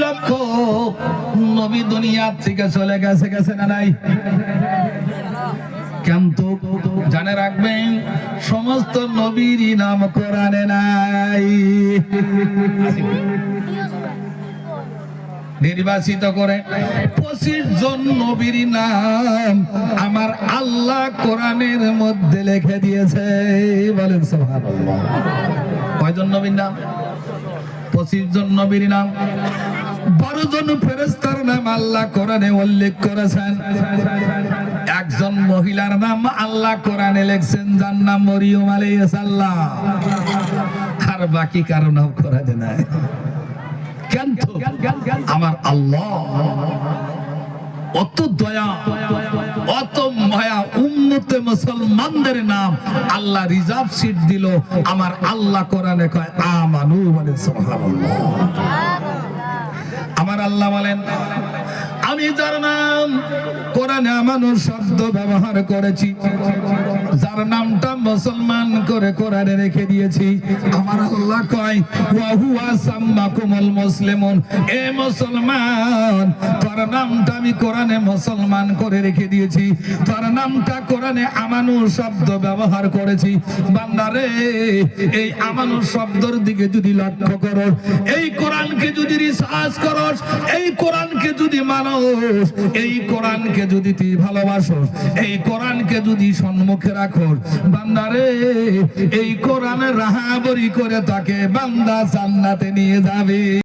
লক্ষ নবী দুনিয়া থেকে চলে গেছে, গেছে না নাই? কিন্তু জানে রাখবেন সমস্ত নবীরই নাম কোরআনে নাই। নির্বাচিত করে 25 জন নবীর নাম আমার আল্লাহ কোরআনের মধ্যে লিখে দিয়েছে। বলেন সুবহানাল্লাহ। কয়জন নবীর নাম? 25 জন নবীর নাম। 12 জন ফেরেশতার নাম আল্লাহ কোরআনে উল্লেখ করেছেন। একজন মহিলার নাম আল্লাহ কোরআনে লিখছেন, যার নাম মরিয়ম আলাইহিস সালাম। আর বাকি কারো নাম কোরআনে নাই। কিন্তু আমার আল্লাহ অত দয়া, অত মায়া, উম্মতে মুসলমানদের নাম আল্লাহ রিজার্ভ সিট দিল। আমার আল্লাহ কোরআনে কয় আমানু। বলে সুবহানাল্লাহ। আমার আল্লাহ বলেন আমি যার নাম কোরআনে আমানু শব্দ ব্যবহার করেছি, যার নামটা মুসলমান করে কোরআনে রেখে দিয়েছি, আমার আল্লাহ কয় ওয়া হুয়া সাম্মাকুমুল মুসলিমুন। এ মুসলমান, তোর নামটা আমি কোরআনে মুসলমান করে রেখে দিয়েছি, তোর নামটা কোরআনে আমানু শব্দ ব্যবহার করেছি। বান্দারে, এই আমানু শব্দের দিকে যদি লক্ষ্য করো, এই কোরআনকে যদি রিসার্চ করো, এই কোরআনকে যদি মানো, এই কোরআনকে যদি তুই ভালোবাসো, এই কোরআনকে যদি সম্মুখে রাখো, বান্দারে এই কোরআনের রাহাবরি করে তাকে বান্দা জান্নাতে নিয়ে যাবে।